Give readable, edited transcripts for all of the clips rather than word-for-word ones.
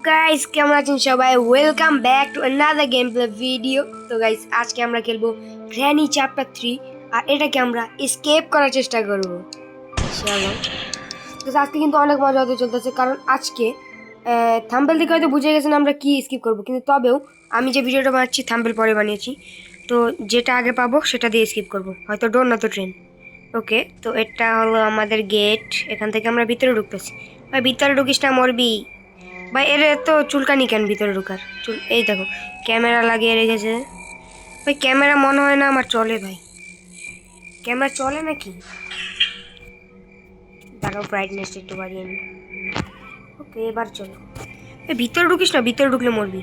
Guys কেমন আছেন সবাই? Welcome back to another game play video. তো গাইস আজকে আমরা খেলবো গ্র্যানি চ্যাপ্টার 3 আর এটাকে আমরা এসকেপ করার চেষ্টা করব। চলো। তো আজকে কিন্তু অনেক মজা হতে চলতেছে কারণ আজকে থাম্বনেল দেখে হয়তো বুঝে গেছেন আমরা কি স্কিপ করব, কিন্তু তবেও আমি যে ভিডিওটা বানাচ্ছি থাম্বনেল পরে বানিয়েছি, তো যেটা আগে পাবো সেটা দিয়ে স্কিপ করব, হয়তো ডোর না তো ট্রেন। ওকে, তো এটা হলো আমাদের গেট। এখান থেকে আমরা ভিতরে ঢুকতেছি। ভাই ভিতরে ঢুকিস না, মরবি ভাই। এর তো চুলকানি কেন ভিতরে ঢুকার চুল? এই দেখো ক্যামেরা লাগিয়ে রেখেছে ভাই। ক্যামেরা মনে হয় না আমার চলে ভাই। ক্যামেরা চলে নাকি? দাঁড়াও ব্রাইটনেসটা একটু বাড়িয়ে নি। ওকে এবার চলো। এই ভিতরে ঢুকিস না, ভিতরে ঢুকলে মরবি।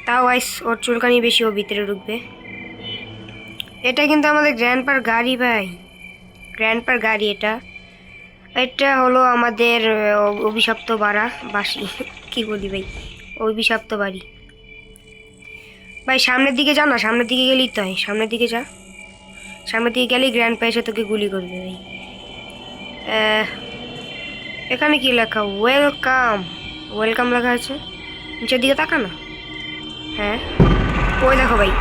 তাও আইস ওর চুলকানি বেশি, ও ভিতরে ঢুকবে। এটা কিন্তু আমাদের গ্র্যান্ডপার গাড়ি ভাই, গ্র্যান্ডপার গাড়ি এটা। এটা হলো আমাদের অভিশপ্ত বাসি কি বলি ভাই, অভিশপ্ত বাড়ি। ভাই সামনের দিকে যা না, সামনের দিকে গেলেই তো হয়। সামনের দিকে যা, সামনের দিকে গেলেই গ্র্যান্ডপা এসে তোকে গুলি করবে ভাই। এখানে কি লেখা? ওয়েলকাম, ওয়েলকাম লেখা আছে। নিচের দিকে তাকা না। হ্যাঁ ওই দেখো ভাই,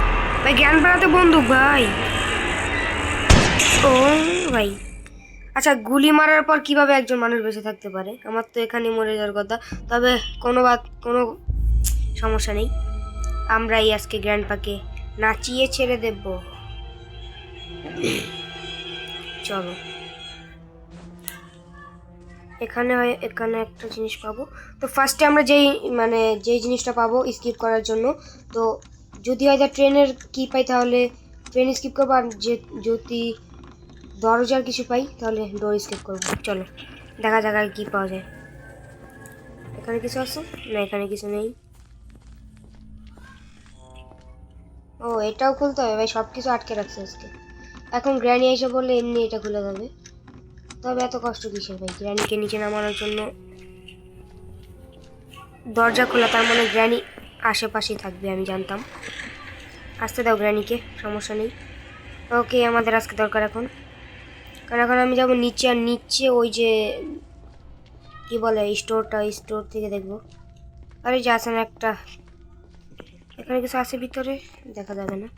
ভাই জ্ঞান বাড়াতে বন্দুক ভাই। ও ভাই, আচ্ছা গুলি মারার পর কিভাবে একজন মানুষ বেঁচে থাকতে পারে? আমার তো এখানে মরে যাওয়ার কথা। তবে কোনো সমস্যা নেই, আমরা এই আজকে গ্র্যান্ডপাকে নাচিয়ে ছেড়ে দেব। চলো, এখানে একটা জিনিস পাবো। তো ফার্স্টে আমরা যেই জিনিসটা পাবো স্কিপ করার জন্য, তো যদি হয়তো ট্রেনের কি পাই তাহলে ট্রেন স্কিপ করবো, আর যদি দরজার কিছু পাই তাহলে ডোর স্কিপ করবো। চলো দেখা যাক আর কি পাওয়া যায়। এখানে কিছু আছে না? এখানে কিছু নেই। ও এটাও খুলতে হবে ভাই, সব কিছু আটকে রাখছে আজকে। এখন গ্র্যানি এসে বললে এমনি এটা খুলে যাবে। তবে এত কষ্ট কিসের ভাই? গ্র্যানিকে নিচে নামানোর জন্য দরজা খোলা, তার মানে গ্র্যানি আশেপাশেই থাকবে, আমি জানতাম। আসতে দাও গ্র্যানিকে, সমস্যা নেই। ওকে আমাদের আজকে দরকার এখন, কারণ এখন আমি যাবো নিচে, আর নিচে ওই যে কি বলে স্টোরটা, স্টোর থেকে দেখবো। আরে যে আছে না একটা, এখানে কিছু আছে ভিতরে, দেখা যাবে না।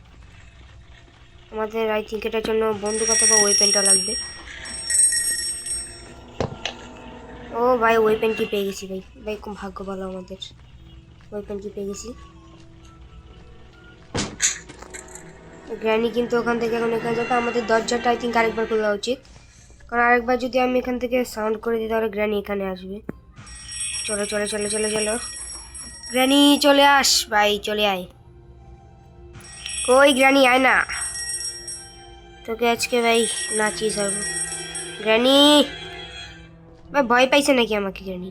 আমাদের আই থিঙ্ক এটার জন্য বন্দুক অথবা ওয়েপেনটা লাগবে। ও ভাই ওয়েপেনটি পেয়ে গেছি ভাই। ভাই খুব ভাগ্য ভালো আমাদের, ওয়েপেনটি পেয়ে গেছি। গ্র্যানি কিন্তু ওখান থেকে এখন এখানে যাবে। আমাদের দরজাটা আই থিঙ্ক আরেকবার খোলা উচিত, কারণ আরেকবার যদি আমি এখান থেকে সাউন্ড করে দিই তাহলে গ্র্যানি এখানে আসবে। চলো চলো চলো চলো চলো, গ্র্যানি চলে আস ভাই, চলে আয়। কই গ্র্যানি, আয় না, তোকে আজকে ভাই নাচিয়ে ছাড়বো। গ্র্যানি ভাই ভয় পাইছে নাকি আমাকে? গ্র্যানি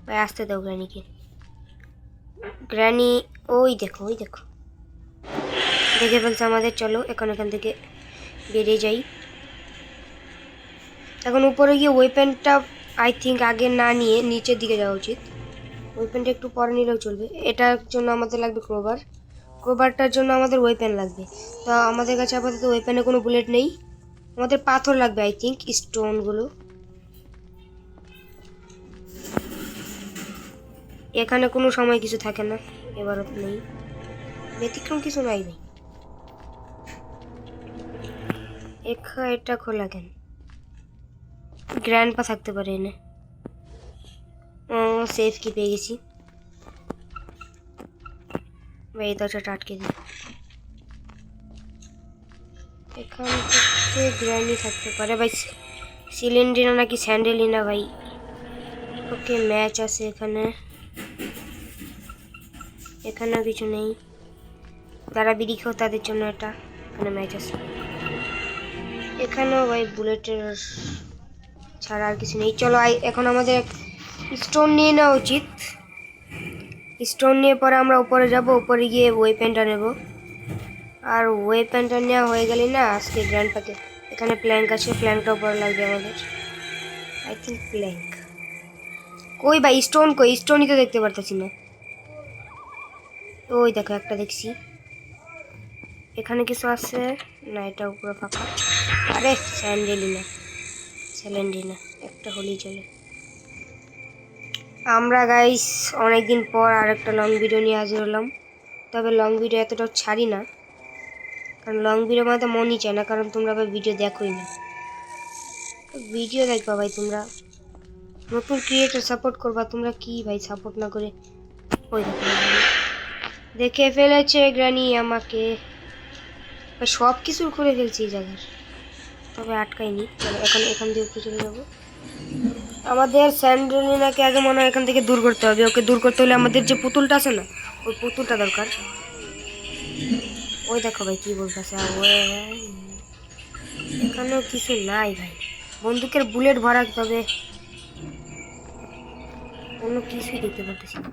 ভাই আসতে দাও গ্র্যানিকে। গ্র্যানি ওই দেখো, ওই দেখো দেখে ফেলছে আমাদের। চলো এখন এখান থেকে বেরিয়ে যাই। এখন উপরে গিয়ে ওয়েপেনটা আই থিঙ্ক আগে না নিয়ে নিচের দিকে যাওয়া উচিত। ওয়েপেনটা একটু পরে নিলেও চলবে। এটার জন্য আমাদের লাগবে ক্রোবার, ক্রোবারটার জন্য আমাদের ওয়েপেন লাগবে। তো আমাদের কাছে আপাতত ওয়েপেনে কোনো বুলেট নেই। আমাদের পাথর লাগবে আই থিঙ্ক, স্টোনগুলো। এখানে কোনো সময় কিছু থাকে না, এবারও নেই, ব্যতিক্রম কিছু নাই নেই। এটা খোলা কেন? গ্র্যান্ডপা থাকতে পারে এনে। ও সেফ কি পেয়ে গেছি ভাই, দরজাটা আটকে দিই। এখান থেকে গ্র্যানি থাকতে পারে ভাই। সিলিন্ডার নাকি স্যান্ডেলিনা ভাই। ওকে ম্যাচ আছে এখানে, এখানেও কিছু নেই। যারা বিড়ি খাও তাদের জন্য এটা, এখানে ম্যাচ আছে। এখানেও ভাই বুলেটের ছাড়া আর কিছু নেই। চলো এখন আমাদের স্টোন নিয়ে নেওয়া উচিত। স্টোন নিয়ে পরে আমরা উপরে যাব, উপরে গিয়ে ওয়েপেনটা নেব। আর ওয়েপেনটা নেওয়া হয়ে গেলে না আজকে গ্র্যান্ডপাকে, এখানে প্ল্যাঙ্ক আছে, প্ল্যাঙ্কটা উপরে লাগবে আমাদের আই থিঙ্ক। প্ল্যাঙ্ক কই ভাই? স্টোন কই? স্টোনই তো দেখতে পারতেছি না। ওই দেখো একটা দেখছি। এখানে কিছু আছে না? এটা উপরে ফাঁকা। আরে স্যান্ডেলিনা, স্যালেন্ডিনা একটা হলেই চলে। আমরা গাইস অনেকদিন পর আরেকটা লং ভিডিও নিয়ে হাজির হলাম। তবে লং ভিডিও এতটা ছাড়ি না, কারণ লং ভিডিও মানে মনই চায় না, কারণ তোমরা আবার ভিডিও দেখোই না। ভিডিও দেখবা ভাই, তোমরা নতুন ক্রিয়েটর সাপোর্ট করবা, তোমরা কি ভাই সাপোর্ট না করে। ওই দেখে ফেলেছে গ্রানি আমাকে, সব কিছুর করে ফেলছি এই জায়গার, তবে আটকাইনি। চলো এখন এখান দিয়ে উপরে চলে যাবো। আমাদের স্যান্ডেলিনাকে আগে মনে হয় এখান থেকে দূর করতে হবে। ওকে দূর করতে হলে আমাদের যে পুতুলটা আছে না, ওই পুতুলটা দরকার। ওই দেখো ভাই কি বলতেছে, এখানেও কিছু নাই ভাই, বন্দুকের বুলেট ভরা, তবে অন্য কিছুই দেখতে পারতেছি না।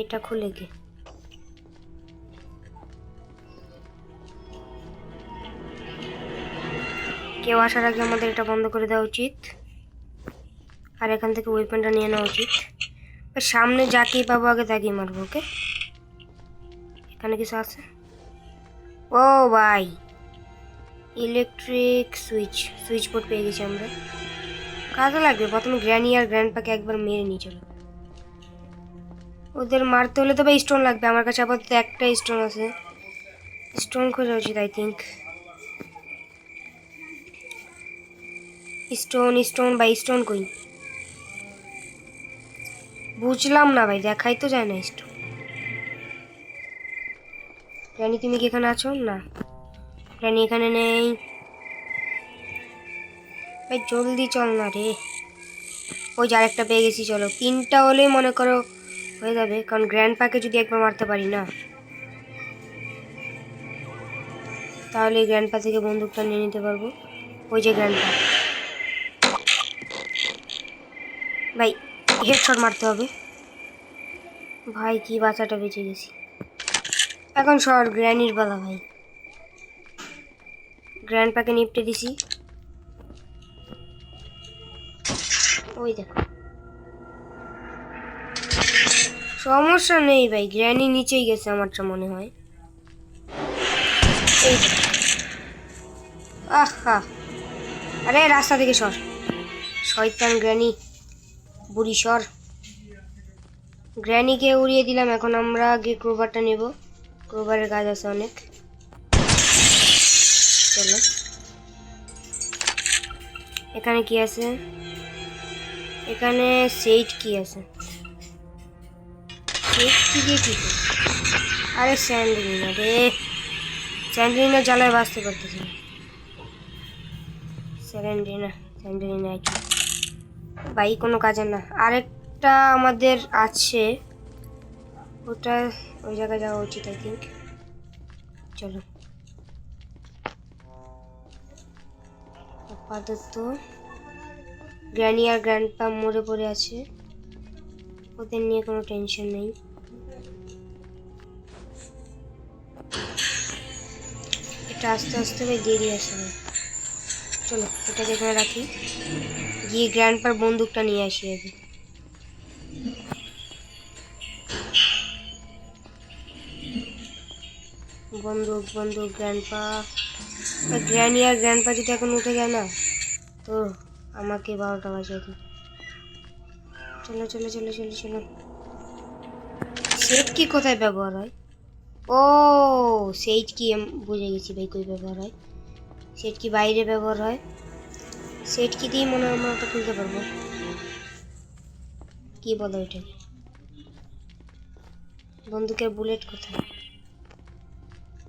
এটা খুলে গে, কেউ আসার আগে আমাদের এটা বন্ধ করে দেওয়া উচিত, আর এখান থেকে ওয়েপনটা নিয়ে নেওয়া উচিত। সামনে যাকেই পাবো আগে তাকেই মারবো। ওকে, এখানে কিছু আছে। ও ভাই, ইলেকট্রিক সুইচ বোর্ড পেয়ে গেছি আমরা। কাজে লাগবে। প্রথমে গ্র্যানি আর গ্র্যান্ডপাকে একবার মেরে নিয়ে চলো। ওদের মারতে হলে তো ভাই স্টোন লাগবে। আমার কাছে আপাতত একটা স্টোন আছে, স্টোন খোঁজা উচিত আই থিঙ্ক। স্টোন ভাই, স্টোন কই বুঝলাম না ভাই, দেখাই তো যায় না স্টোন। রানী তুমি কি এখানে আছো? না, রানী এখানে নেই ভাই, জলদি চল না রে। ওই যে আরেকটা পেয়ে গেছি, চলো 3টা হলেই মনে করো হয়ে যাবে, কারণ গ্র্যান্ডপাকে যদি একবার মারতে পারি না, তাহলে গ্র্যান্ডপা থেকে বন্দুকটা নিয়ে নিতে পারবো। ওই যে গ্র্যান্ডপা ভাই, হেডশট মারতে হবে ভাই। কি বাচ্চাটা বেঁচে গেছি। এখন সর, গ্র্যানির পালা ভাই। গ্র্যান্ডপাকে নিপটে দিছি। ওই দেখো, সমস্যা নেই ভাই, গ্র্যানি নিচেই গেছে আমারটা মনে হয়। আহা, আরে রাস্তা থেকে সর, শয়তান গ্র্যানি, বুড়ি সর। গ্র্যানিকে উড়িয়ে দিলাম। এখন আমরা আগে ক্রোবারটা নেব, ক্রোবারের কাজ আছে অনেক। চলো, এখানে কি আছে? এখানে সেইট কি আছে? আরে স্যান্ডেলিনা রে, স্যান্ডেলিনা জ্বালায় বাঁচতে পারতেছি না। স্যান্ডেলিনা কি ভাই, কোনো কাজে না। আরেকটা আমাদের আছে, ওটা ওই জায়গায় যাওয়া উচিত আই থিঙ্ক। চলো, আপাতত গ্র্যানি আর গ্র্যান্ডপা মরে পড়ে আছে, ওদের নিয়ে কোনো টেনশন নেই। এটা আস্তে আস্তে ভাই দেরি আসে। চলো এটাকে এখানে রাখি, গিয়ে গ্র্যান্ডপার বন্দুকটা নিয়ে আসি আগে। বন্দুক গ্র্যান্ডপা, গ্র্যানি আর গ্র্যান্ডপা যদি এখন উঠে যায় না, তো আমাকে 12টা বাজিয়ে দিই। চলো চলো চলো চলো চলো। সেট কি কোথায় ব্যবহার হয়? ও সেট কি, বুঝে গেছি ভাই কই ব্যবহার হয়। সেট কি বাইরে ব্যবহার হয়। সেট কি দিয়ে মনে হয় আমরা ওটা খুলতে পারবো। কি বলো এটা? বন্দুকের বুলেট কোথায়?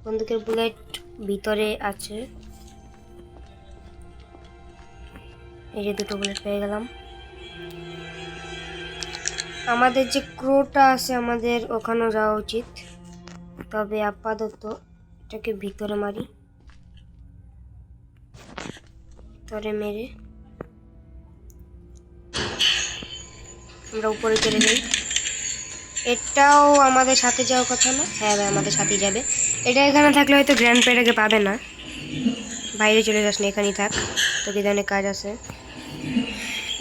বন্দুকের বুলেট ভিতরে আছে। এই যে 2টো বুলেট পেয়ে গেলাম। আমাদের যে ক্রোটা আছে, আমাদের ওখানেও যাওয়া উচিত, তবে আপাতত এটাকে ভিতরে মারি। ভিতরে মেরে আমরা উপরে চলে যাই। এটাও আমাদের সাথে যাওয়ার কথা না? হ্যাঁ ভাই, আমাদের সাথেই যাবে। এটা এখানে থাকলে হয়তো গ্র্যান্ডপ্যাটাকে পাবে না। বাইরে চলে যাস না, এখানেই থাক, তোকে অনেক কাজ আছে।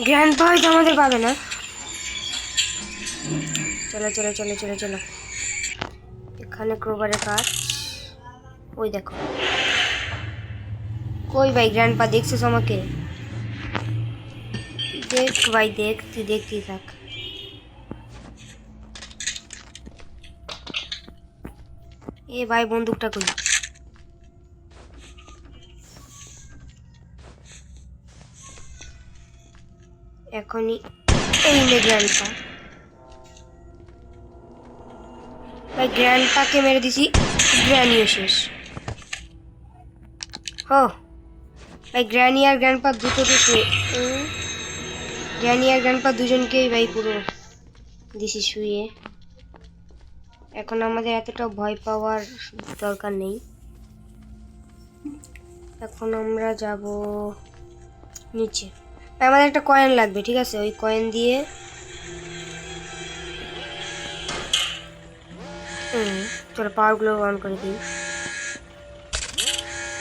গ্র্যান্ডপা হয়তো আমাদের পাবে না। চলো চলো চলো চলো চলো, এখানে ক্রোবারের কাজ। ওই দেখো, কই ভাই গ্র্যান্ডপা, দেখছিস আমাকে? দেখ ভাই দেখ, তুই দেখতেই থাক। এ ভাই বন্দুকটা কই? এখনই এই নে গ্র্যান্ডপা। ভাই গ্র্যান্ডপাকে মেরে দিছি, গ্র্যানিও শেষ। হো ভাই গ্র্যানি আর গ্র্যান্ডপা দুটোকে গ্র্যানি আর গ্র্যান্ডপা দুজনকেই ভাই পুরো দিছি শুয়ে। এখন আমাদের এতটা ভয় পাওয়ার দরকার নেই। এখন আমরা যাব নিচে। আমাদের একটা কয়েন লাগবে, ঠিক আছে? ওই কয়েন দিয়ে চলো পাওয়ারগুলো অন করে দিই।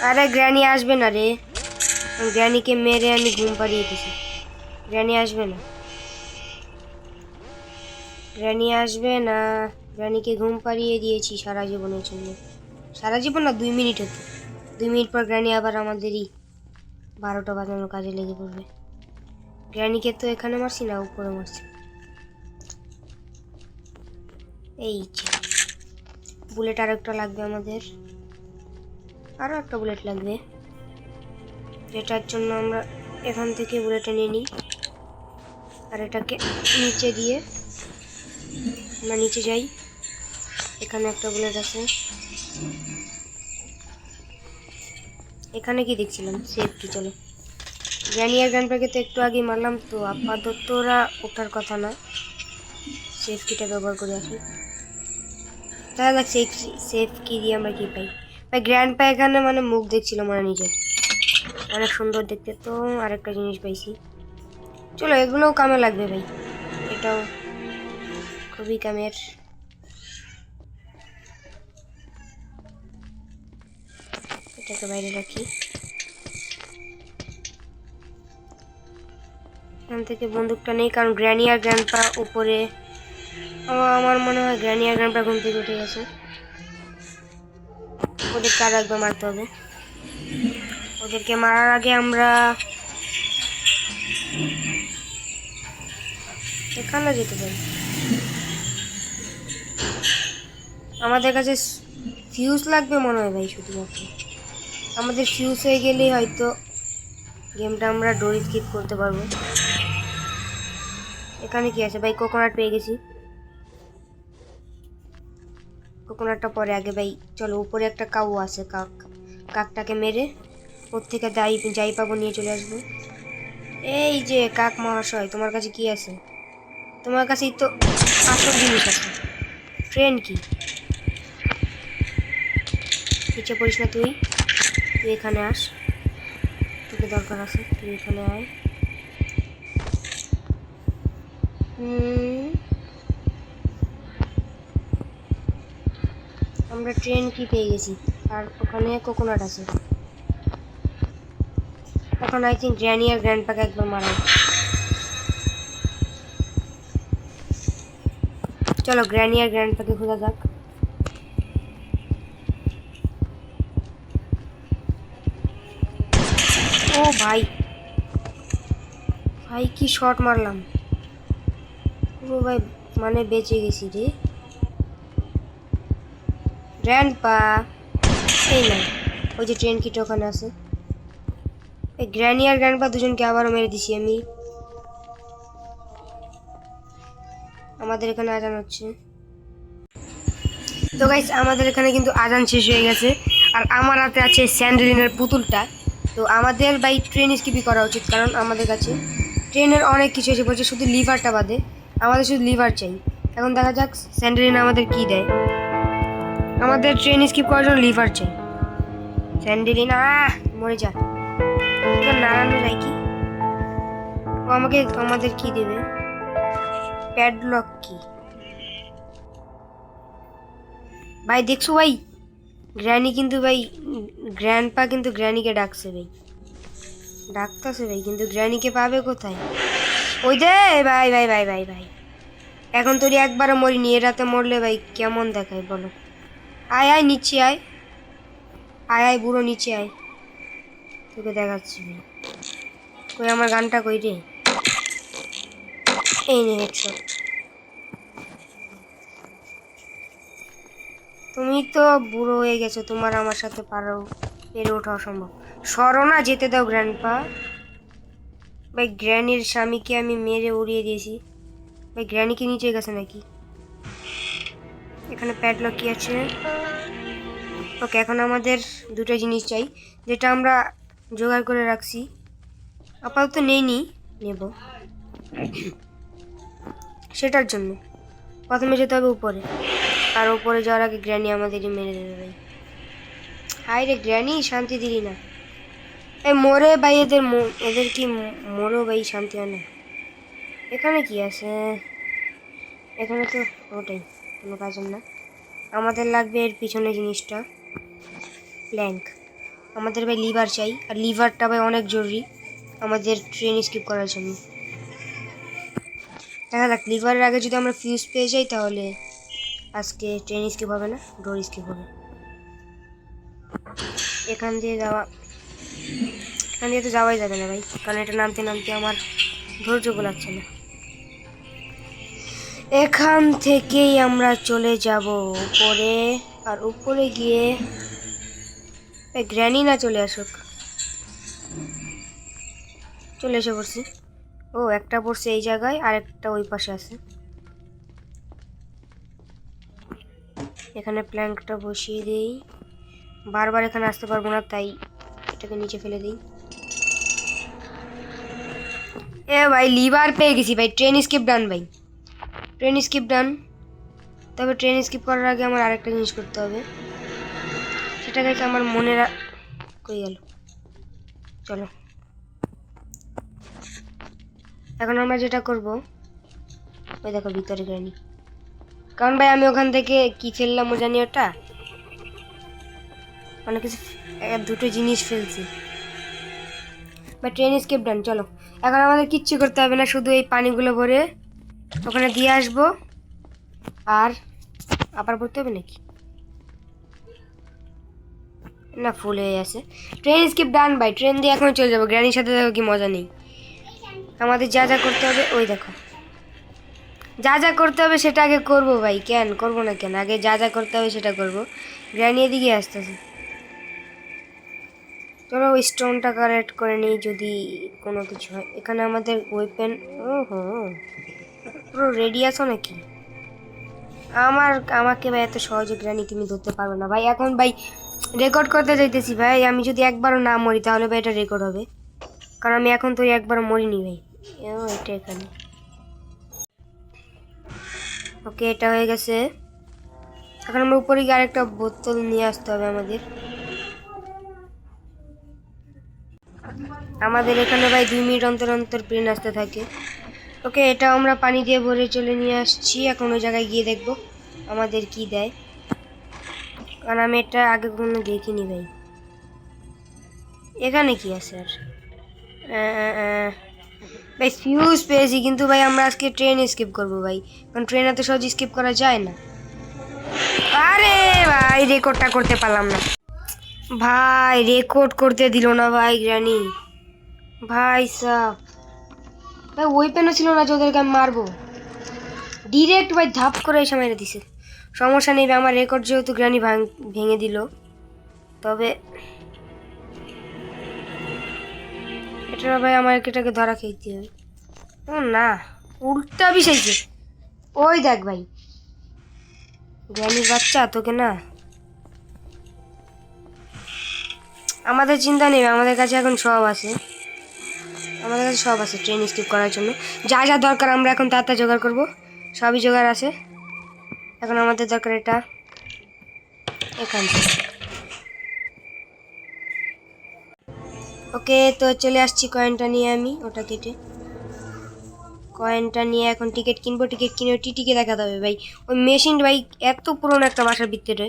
আরে গ্র্যানি আসবে না রে, গ্র্যানিকে মেরে আমি ঘুম পাড়িয়ে দিছি। গ্র্যানি আসবে না, গ্র্যানি আসবে না। গ্র্যানিকে ঘুম পাড়িয়ে দিয়েছি সারা জীবনের জন্য। সারা জীবন না, 2 মিনিট হতো। 2 মিনিট পর গ্র্যানি আবার আমাদেরই 12টা বাজানোর কাজে লেগে পড়বে। গ্র্যানিকে তো এখানে মারছি না, উপরে মারছি। এই বুলেট আর একটা লাগবে আমাদের, আরও একটা বুলেট লাগবে, যেটার জন্য আমরা এখান থেকে বুলেটটা নিয়ে নিই। আর এটাকে নিচে দিয়ে আমরা নিচে যাই। এখানে একটা বুলেট আছে। এখানে কি দেখছিলাম? সেফ কি? চলো গ্র্যানি আর গ্র্যান্ডপাকে তো একটু আগে মারলাম, তো আপাতত ওরা ওঠার কথা না। সেফ কিটা ব্যবহার করে আসি। দেখা যাক সেফ কি দিয়ে আমরা কি পাই। ভাই গ্র্যান্ডপা এখানে মানে মুখ দেখছিল মানে নিজের, অনেক সুন্দর দেখতে। তো আরেকটা জিনিস পাইছি, চলো এগুলোও কামে লাগবে ভাই, এটাও খুবই কামের। এটাকে বাইরে রাখি। এখান থেকে বন্দুকটা নেই, কারণ গ্র্যানি আর গ্র্যান্ডপা উপরে। আমার মনে হয় গ্র্যানি আর গ্র্যান্ডপা ঘুম থেকে উঠে গেছে, ওদেরকে আর একবার মারতে হবে। ওদেরকে মারার আগে আমরা এখানে যেতে পারি। আমাদের কাছে ফিউজ লাগবে মনে হয় ভাই, শুধুমাত্র আমাদের ফিউজ হয়ে গেলেই হয়তো গেমটা আমরা ডোরি স্কিপ করতে পারবো। এখানে কি আছে ভাই? কোকোনাট পেয়ে গেছি। কোকোনাটটা পরে, আগে ভাই চলো উপরে একটা কাউ আছে, কাকটাকে মেরে ওর থেকে যাই পাবো নিয়ে চলে আসবো। এই যে কাক মহাশয়, তোমার কাছে কি আছে? তোমার কাছেই তো আসল জিনিস আছে। ট্রেন কি? নিচে পড়িস না তুই, তুই এখানে আস, তোকে দরকার আছে, তুই এখানে আয়। আমরা ট্রেন কি পেয়ে গেছি, আর ওখানে কোকোনাট আছে। এখন আই থিঙ্ক গ্র্যানি আর গ্র্যান্ডপাকে একবার মারা। চলো গ্র্যানি আর গ্র্যান্ডপাকে খোঁজা যাক। ও ভাই, ভাই কি শট মারলাম! ও ভাই মানে বেঁচে গেছি রে। গ্র্যান্ডপা এই না, ওই যে ট্রেন কিটা ওখানে আছে। এই গ্র্যানি আর গ্র্যান্ডপা দুজনকে আবারও মেরে দিছি আমি। আমাদের এখানে আজান হচ্ছে। তো গাইস আমাদের এখানে কিন্তু আজান শেষ হয়ে গেছে, আর আমার হাতে আছে স্যান্ডেলিনের পুতুলটা। তো আমাদের ভাই ট্রেন স্কিপই করা উচিত, কারণ আমাদের কাছে ট্রেনের অনেক কিছু এসে পড়ছে, শুধু লিভারটা বাদে। আমাদের শুধু লিভার চাই। এখন দেখা যাক স্যান্ডেলিন আমাদের কি দেয়। আমাদের ট্রেন স্কিপ করার জন্য লিভার চাই। স্যান্ডেলিন মরে যা, নাড়ানো যায় কি? ও আমাদের কি দেবে? প্যাডলক কি ভাই? দেখছো ভাই, গ্র্যানি কিন্তু ভাই, গ্র্যান্ডপা কিন্তু গ্র্যানিকে ডাকছে ভাই, ডাকতেছে ভাই, কিন্তু গ্র্যানিকে পাবে কোথায়? ওই দে ভাই ভাই ভাই ভাই ভাই, এখন তোর একবারও মরিনি, এ রাতে মরলে ভাই কেমন দেখায় বলো? আয় আয় নিচে আয়, আয় আয় বুড়ো নিচে আয়, তোকে দেখাচ্ছি ভাই। কই আমার গানটা কই রে? এই নে হেডশট। তুমি তো বুড়ো হয়ে গেছো, তোমার আমার সাথে পেরে ওঠা অসম্ভব। সরো না, যেতে দাও গ্র্যান্ডপা। ভাই গ্র্যানির স্বামীকে আমি মেরে উড়িয়ে দিয়েছি। ভাই গ্র্যানি কি নিচে গেছে নাকি? এখানে প্যাডলক কি আছে? ওকে, এখন আমাদের দুটো জিনিস চাই, যেটা আমরা জোগাড় করে রাখছি। আপাতত নেইনি, নেব। সেটার জন্য প্রথমে যেতে হবে উপরে, আর উপরে যাওয়ার আগে গ্র্যানি আমাদেরই মেরে দেবে ভাই। হাই রে গ্র্যানি, শান্তি দিলি না। এই মরে ভাই, এদের কি মরো ভাই, শান্তি হয় না। এখানে কি আছে? এখানে তো ওটাই, কোনো কাজের না। আমাদের লাগবে এর পিছনে জিনিসটা, প্ল্যাঙ্ক। আমাদের ভাই লিভার চাই, আর লিভারটা ভাই অনেক জরুরি আমাদের ট্রেন স্কিপ করার জন্য। দেখা যাক, লিভারের আগে যদি আমরা ফিউজ পেয়ে যাই তাহলে আজকে ট্রেন স্কিপ হবে না, ডোর স্কিপ হবে। এখান দিয়ে তো যাওয়াই যাবে না ভাই, কারণ এটা নামতে নামতে আমার ধৈর্য লাগছে না। এখান থেকেই আমরা চলে যাব উপরে, আর উপরে গিয়ে গ্র্যানি না চলে আসুক। চলে এসে পড়ছি। ও, একটা পড়ছে এই জায়গায়, আর একটা ওই পাশে আছে। এখানে প্ল্যাঙ্কটা বসিয়ে দেই। বারবার এখানে আসতে পারবো না, তাই এটাকে নিচে ফেলে দিই। এ ভাই লিভার পেয়ে গেছি ভাই, ট্রেন স্কিপ ডান ভাই, ট্রেন স্কিপ ডান। তবে ট্রেন স্কিপ করার আগে আমার আরেকটা জিনিস করতে হবে, সেটাকে আমার মনে কই গেল। চলো, এখন আমরা যেটা করব, ওই দেখো ভিতরে গ্র্যানি। কারণ ভাই আমি ওখান থেকে কি ফেললাম জানি, ওটা অনেক কিছু, দুটো জিনিস ফেলছি। বা ট্রেন স্কিপ ডান। চলো, এখন আমাদের কিচ্ছু করতে হবে না, শুধু এই পানিগুলো ভরে ওখানে দিয়ে আসবো। আর আবার ভরতে হবে নাকি? না, ফুল হয়ে আছে। ট্রেন স্কিপ ডান ভাই, ট্রেন দিয়ে এখন চলে যাবো। গ্র্যানির সাথে দেখো কি মজা নেই। আমাদের যা যা করতে হবে, ওই দেখো যা যা করতে হবে সেটা আগে করবো ভাই। কেন করবো না, কেন আগে যা যা করতে হবে সেটা করবো। গ্র্যানি এদিকে আসতেছে। চলো ওই স্টোনটা কালেক্ট করে নিই, যদি কোনো কিছু হয়। এখানে আমাদের ওয়েপেন, ওহো পুরো রেডি আছো নাকি? আমাকে ভাই এত সহজে গ্র্যানি তুমি ধরতে পারবে না ভাই। এখন ভাই রেকর্ড করতে যাইতেছি ভাই, আমি যদি একবারও না মরি তাহলে ভাই এটা রেকর্ড হবে, কারণ আমি এখন তো একবারও মরিনি ভাই। এটা এখানে ওকে, এটা হয়ে গেছে। এখন আমরা উপরে গিয়ে আরেকটা বোতল নিয়ে আসতে হবে আমাদের এখানে ভাই 2 মিনিট অন্তর অন্তর প্লেন আসতে থাকে। ওকে, এটা আমরা পানি দিয়ে ভরে চলে নিয়ে আসছি। এখন ওই জায়গায় গিয়ে দেখবো আমাদের কি দেয়, কারণ আমি এটা আগে কখনো দেখিনি ভাই। এখানে কি আছে আর? ভাই ফিউজ পেয়েছি, কিন্তু ভাই আমরা আজকে ট্রেন স্কিপ করবো ভাই, কারণ ট্রেন এত সহজ স্কিপ করা যায় না। আরে ভাই রেকর্ডটা করতে পারলাম না ভাই, রেকর্ড করতে দিল না ভাই গ্র্যানি। ভাই সাব ভাই ওয়েপেনও ছিল না যে ওদেরকে আমি মারবো, ডিরেক্ট ভাই ধাপ করে এসে মেরে দিছে। সমস্যা নেই ভাই, আমার রেকর্ড যেহেতু গ্র্যানি ভেঙে দিল, তবে এটা ভাই আমার এটাকে ধরা খেতে হবে। ও না, উল্টা বিষয়ছে। ওই দেখ ভাই, গ্র্যানির বাচ্চা তোকে না। আমাদের চিন্তা নেই, আমাদের কাছে এখন সব আছে, আমাদের কাছে সব আছে ট্রেন স্কিপ করার জন্য। যা যা দরকার আমরা এখন তাড়াতাড়ি জোগাড় করবো, সবই জোগাড় আছে। এখন আমাদের দরকার এটা, এখান থেকে। ওকে, তো চলে আসছি কয়েনটা নিয়ে। আমি ওটা কেটে কয়েনটা নিয়ে এখন টিকিট কিনবো। টিকিট কিনে টিটিকে দেখাতে হবে ভাই। ওই মেশিন ভাই এত পুরনো একটা বাসার ভিতরে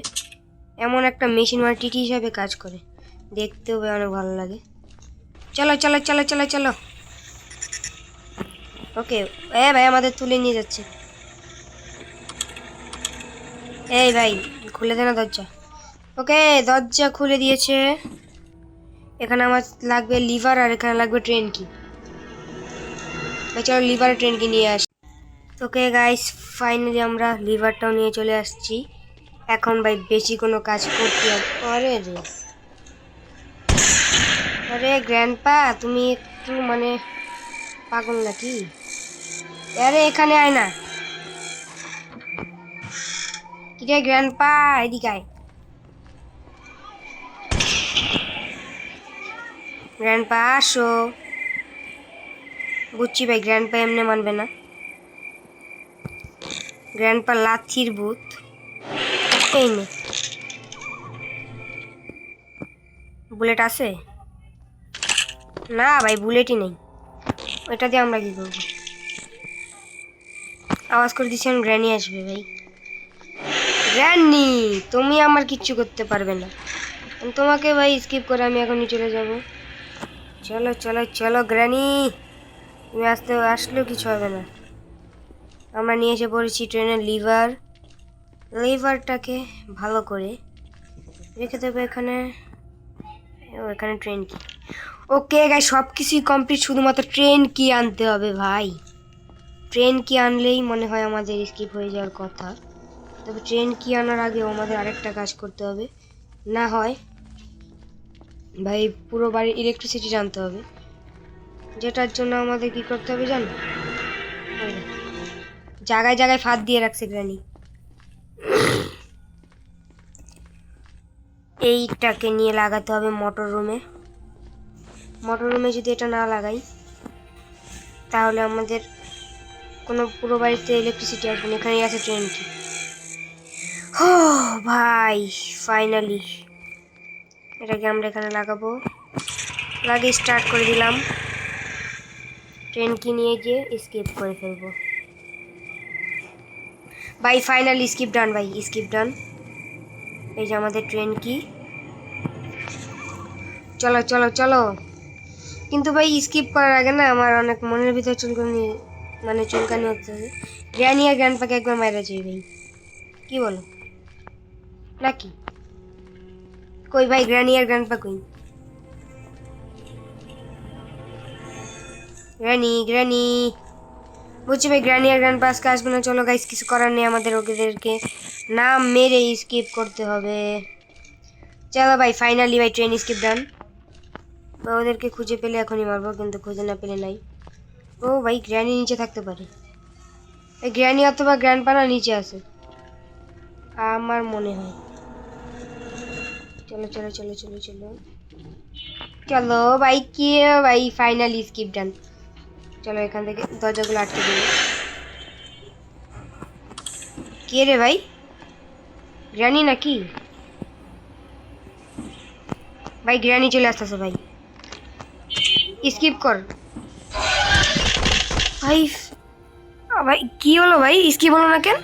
এমন একটা মেশিন মানে টিটি হিসাবে কাজ করে, দেখতেও ভাই অনেক ভালো লাগে। চলো চলো চলো চলো চলো। ওকে, ভাই আমাদের তুলে নিয়ে যাচ্ছে। এই ভাই খুলে দে না দরজা। ওকে, দরজা খুলে দিয়েছে। এখানে আমার লাগবে লিভার, আর এখানে লাগবে ট্রেন কি। চলো লিভার ট্রেন কি নিয়ে আসি। ওকে গাইস, ফাইনালি আমরা লিভারটাও নিয়ে চলে আসছি। এখন ভাই বেশি কোনো কাজ করতে হবে। আরে গ্র্যান্ডপা তুমি একটু মানে পাগল নাকি? আরে এখানে আয় না। কিরে গ্র্যান্ডপা, এদিকে আয়। গ্র্যান্ডপা আসো। বুঝছি ভাই গ্র্যান্ডপা এমনি মানবে না। গ্র্যান্ডপা লাথির ভূত। এই নে, বুলেট আছে? না ভাই বুলেটই নেই। ওইটা দিয়ে আমরা কি করবো? আওয়াজ করে দিচ্ছেন গ্র্যানি আসবে ভাই। গ্র্যানি তুমি আমার কিচ্ছু করতে পারবে না। তোমাকে ভাই স্কিপ করে আমি এখনই চলে যাব। চলো চলো চলো গ্র্যানি, তুমি আসলেও কিছু হবে না। আমরা নিয়ে এসে পড়েছি ট্রেনের লিভারটাকে ভালো করে রেখে দেবো এখানে। এখানে ট্রেন কি? ওকে গাই, সব কিছুই কমপ্লিট, শুধুমাত্র ট্রেন কি আনতে হবে ভাই। ট্রেন কি আনলেই মনে হয় আমাদের স্কিপ হয়ে যাওয়ার কথা। তবে ট্রেন কি আনার আগেও আমাদের আরেকটা কাজ করতে হবে, না হয় ভাই পুরো বাড়ির ইলেকট্রিসিটি জানতে হবে। যেটার জন্য আমাদের কি করতে হবে জানো? জায়গায় জায়গায় ফাঁদ দিয়ে রাখছে গ্রানি। এইটাকে নিয়ে লাগাতে হবে মোটর রুমে যদি এটা না লাগাই তাহলে আমাদের কোনো পুরো বাড়িতে ইলেকট্রিসিটি আসবে না। এখানেই আছে ট্রেন কি। ও ভাই ফাইনালি এটাকে আমরা এখানে লাগাবো। লাগিয়ে স্টার্ট করে দিলাম। ট্রেন কি নিয়ে গিয়ে স্কিপ করে ফেলবো ভাই। ফাইনালি স্কিপ ডান ভাই, স্কিপ ডান। এই যে আমাদের ট্রেন কি। চলো চলো চলো। কিন্তু ভাই স্কিপ করার আগে না আমার অনেক মনের ভিতর চুলকানি হচ্ছে। গ্র্যানি আর গ্র্যান্ডপাকে একবার মারা যাই ভাই, কি বলো নাকি? কই ভাই গ্র্যানি আর গ্র্যান্ডপা কই? গ্র্যানি বুঝছি ভাই, গ্র্যানি আর গ্র্যান্ডপা আজকে আসবে না। চলো গাইস, কিছু করার নেই, আমাদের ওদেরকে না মেরে স্কিপ করতে হবে। চলো ভাই ফাইনালি ভাই ট্রেন স্কিপ ডান। ওদেরকে খুঁজে পেলে এখনই মারবো, কিন্তু খুঁজে না পেলে নাই। ও ভাই গ্র্যানি নিচে থাকতে পারে। এই গ্র্যানি অথবা গ্র্যান্ডপা না নিচে আছে আমার মনে হয়। চলো চলো চলো চলো চলো চলো ভাই, কি ভাই ফাইনালি স্কিপ ডান। চলো এখান থেকে দরজাগুলো আটকে দিল। কে রে ভাই? গ্র্যানি নাকি? ভাই গ্র্যানি চলে আসতেছে ভাই, স্কিপ কর ভাই। ভাই কি হলো ভাই, স্কিপ হলো না কেন?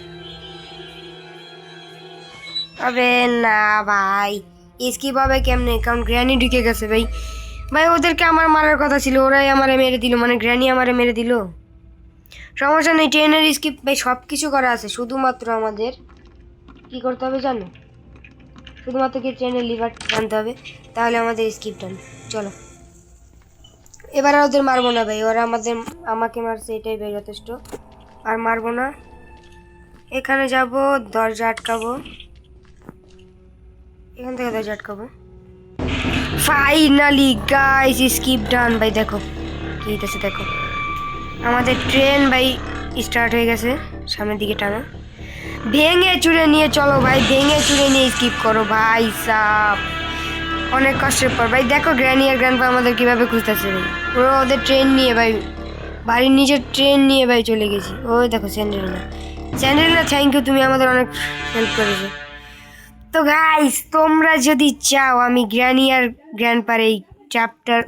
আবে না ভাই, স্কিপ হবে কেমনে? কারণ গ্র্যানি ঢুকে গেছে ভাই। ভাই ওদেরকে আমার মারার কথা ছিল, ওরাই আমারে মেরে দিল, মানে গ্র্যানি আমারে মেরে দিল। সমস্যা নেই, ট্রেনের স্কিপ ভাই সব কিছু করা আছে, শুধুমাত্র আমাদের কি করতে হবে জানো? শুধুমাত্র কি ট্রেনের লিভার টানতে হবে, তাহলে আমাদের স্কিপ টান। চলো এবার আর ওদের মারবো না ভাই, ওরা আমাকে মারছে, এটাই ভাই যথেষ্ট। আর মারবো না। এখানে যাব, দরজা আটকাবো, এখান থেকে দরজা আটকাবো। ফাইনালি গাইস স্কিপ ডান ভাই। দেখো কি হইতেছে, দেখো আমাদের ট্রেন ভাই স্টার্ট হয়ে গেছে। সামনের দিকে টানো, ভেঙে চুরে নিয়ে চলো ভাই, ভেঙে চুরে নিয়ে স্কিপ করো ভাই সাপ। অনেক কষ্টের পর ভাই দেখো গ্র্যানি আর গ্র্যান্ডপা আমাদের কিভাবে খুঁজতেছে ভাই। ওরা ওদের ট্রেন নিয়ে ভাই, বাড়ির নিজের ট্রেন নিয়ে ভাই চলে গেছি। ওই দেখো স্যান্ডেলিনা থ্যাংক ইউ, তুমি আমাদের অনেক হেল্প করেছো। তো গাইস তোমরা যদি চাও আমি গ্র্যানি আর গ্র্যান্ডপার এই চ্যাপ্টার